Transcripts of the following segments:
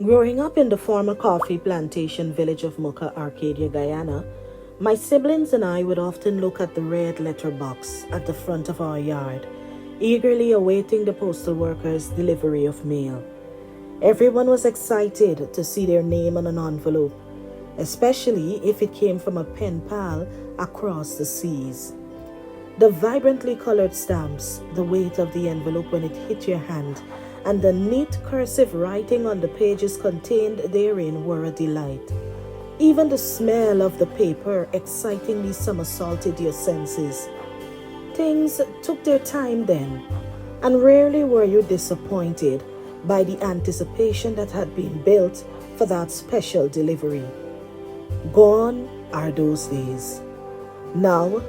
Growing up in the former coffee plantation village of Mocha, Arcadia, Guyana, my siblings and I would often look at the red letterbox at the front of our yard, eagerly awaiting the postal worker's delivery of mail. Everyone was excited to see their name on an envelope, especially if it came from a pen pal across the seas. The vibrantly colored stamps, the weight of the envelope when it hit your hand, and the neat cursive writing on the pages contained therein were a delight. Even the smell of the paper excitingly somersaulted your senses. Things took their time then, and rarely were you disappointed by the anticipation that had been built for that special delivery. Gone are those days. Now,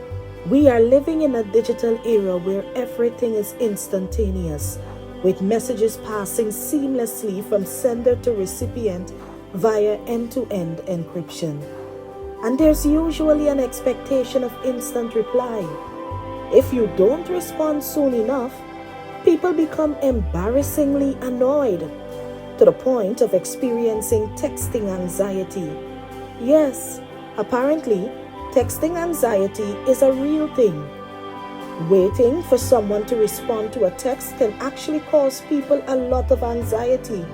we are living in a digital era where everything is instantaneous, with messages passing seamlessly from sender to recipient via end-to-end encryption. And there's usually an expectation of instant reply. If you don't respond soon enough, people become embarrassingly annoyed, to the point of experiencing texting anxiety. Yes, apparently, texting anxiety is a real thing. Waiting for someone to respond to a text can actually cause people a lot of anxiety.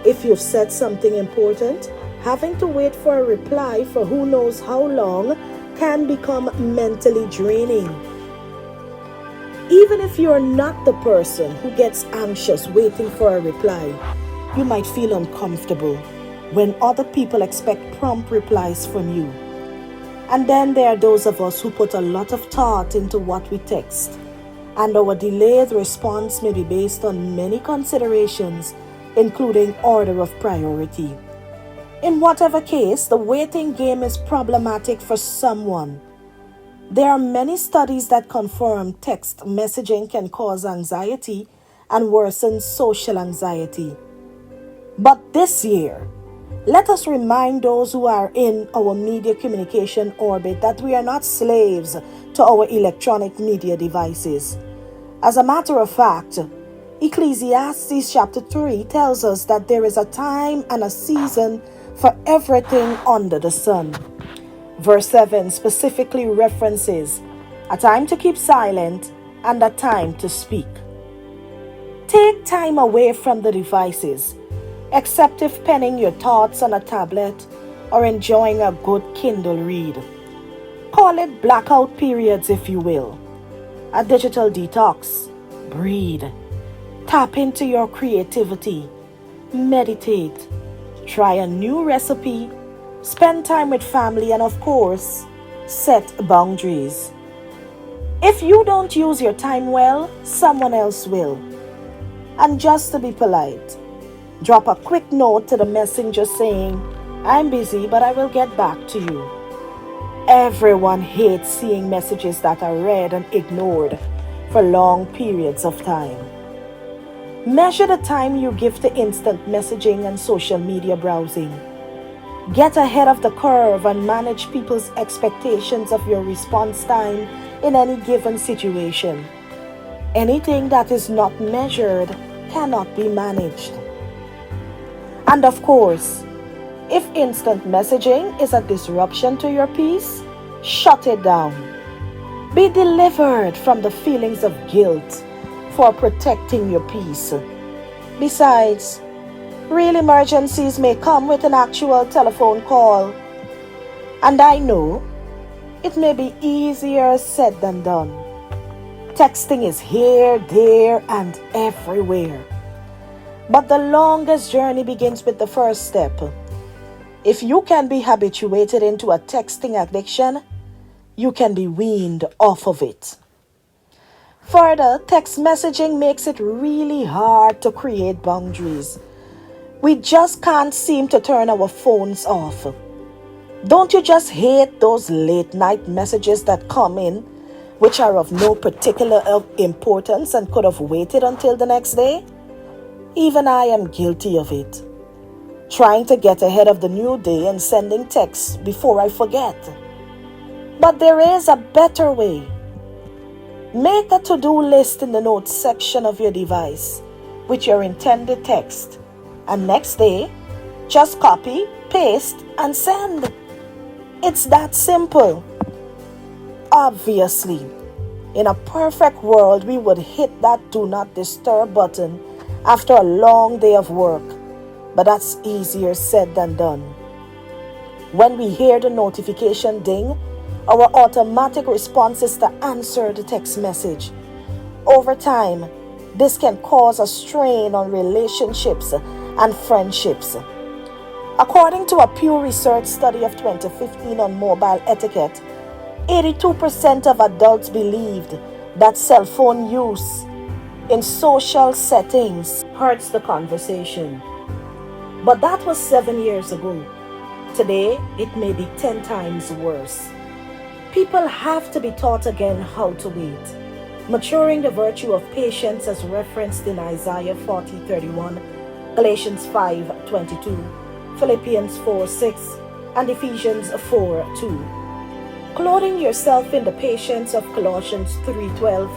If you've said something important, having to wait for a reply for who knows how long can become mentally draining. Even if you're not the person who gets anxious waiting for a reply, you might feel uncomfortable when other people expect prompt replies from you. And then there are those of us who put a lot of thought into what we text, and our delayed response may be based on many considerations, including order of priority. In whatever case, the waiting game is problematic for someone. There are many studies that confirm text messaging can cause anxiety and worsen social anxiety. But this year, let us remind those who are in our media communication orbit that we are not slaves to our electronic media devices. As a matter of fact, Ecclesiastes chapter 3 tells us that there is a time and a season for everything under the sun. Verse 7 specifically references a time to keep silent and a time to speak. Take time away from the devices, except if penning your thoughts on a tablet or enjoying a good Kindle read. Call it blackout periods if you will. A digital detox. Breathe. Tap into your creativity. Meditate. Try a new recipe. Spend time with family and, of course, set boundaries. If you don't use your time well, someone else will. And just to be polite, drop a quick note to the messenger saying, "I'm busy, but I will get back to you." Everyone hates seeing messages that are read and ignored for long periods of time. Measure the time you give to instant messaging and social media browsing. Get ahead of the curve and manage people's expectations of your response time in any given situation. Anything that is not measured cannot be managed. And of course, if instant messaging is a disruption to your peace, shut it down. Be delivered from the feelings of guilt for protecting your peace. Besides, real emergencies may come with an actual telephone call. And I know it may be easier said than done. Texting is here, there, and everywhere. But the longest journey begins with the first step. If you can be habituated into a texting addiction, you can be weaned off of it. Further, text messaging makes it really hard to create boundaries. We just can't seem to turn our phones off. Don't you just hate those late night messages that come in, which are of no particular importance and could have waited until the next day? Even I am guilty of it. Trying to get ahead of the new day and sending texts before I forget. But there is a better way. Make a to-do list in the notes section of your device with your intended text. And next day, just copy, paste, and send. It's that simple. Obviously, in a perfect world, we would hit that do not disturb button after a long day of work. But that's easier said than done. When we hear the notification ding, our automatic response is to answer the text message. Over time, this can cause a strain on relationships and friendships. According to a Pew Research study of 2015 on mobile etiquette, 82% of adults believed that cell phone use in social settings hurts the conversation. But that was 7 years ago. Today, it may be 10 times worse. People have to be taught again how to wait. Maturing the virtue of patience as referenced in Isaiah 40:31, Galatians 5:22, Philippians 4:6, and Ephesians 4:2. Clothing yourself in the patience of Colossians 3:12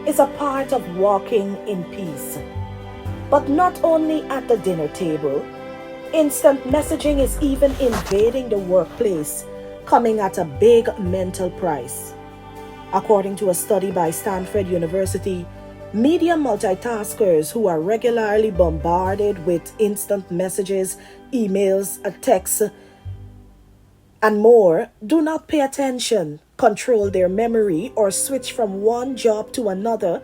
is a part of walking in peace. But not only at the dinner table, instant messaging is even invading the workplace, coming at a big mental price. According to a study by Stanford University, media multitaskers who are regularly bombarded with instant messages, emails, texts, and more do not pay attention, control their memory, or switch from one job to another,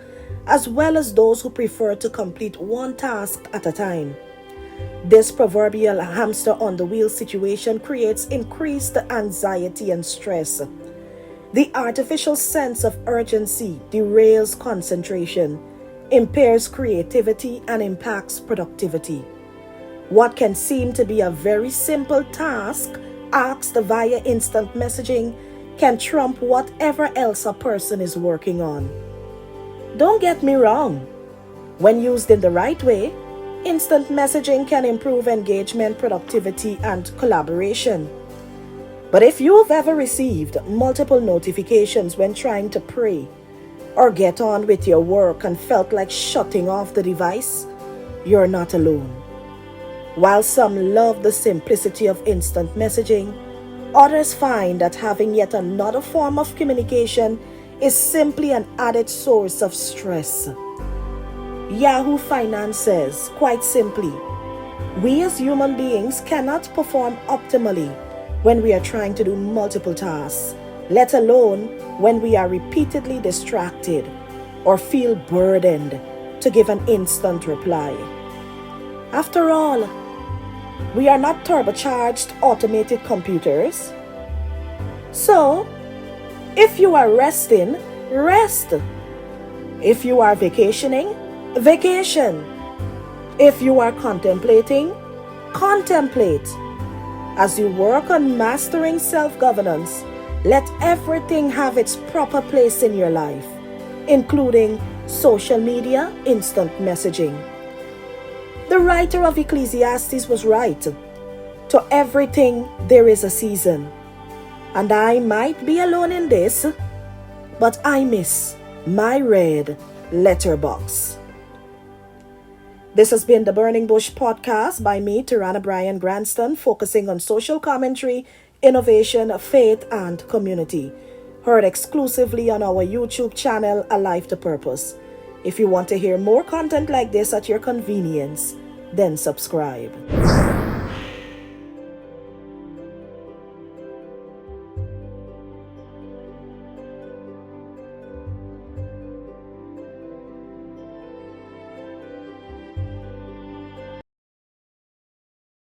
as well as those who prefer to complete one task at a time. This proverbial hamster on the wheel situation creates increased anxiety and stress. The artificial sense of urgency derails concentration, impairs creativity, and impacts productivity. What can seem to be a very simple task asked via instant messaging can trump whatever else a person is working on. Don't get me wrong. When used in the right way, instant messaging can improve engagement, productivity, and collaboration. But if you've ever received multiple notifications when trying to pray or get on with your work and felt like shutting off the device, you're not alone. While some love the simplicity of instant messaging, others find that having yet another form of communication is simply an added source of stress. Yahoo Finance says, quite simply, we as human beings cannot perform optimally when we are trying to do multiple tasks, let alone when we are repeatedly distracted or feel burdened to give an instant reply. After all, we are not turbocharged automated computers. So, if you are resting, rest. If you are vacationing, vacation. If you are contemplating, contemplate. As you work on mastering self-governance, let everything have its proper place in your life, including social media, instant messaging. The writer of Ecclesiastes was right. To everything there is a season. And I might be alone in this, but I miss my red letterbox. This has been the Burning Bush podcast by me, Tarana Bryan Granston, focusing on social commentary, innovation, faith, and community. Heard exclusively on our YouTube channel, A Life to Purpose. If you want to hear more content like this at your convenience, then subscribe.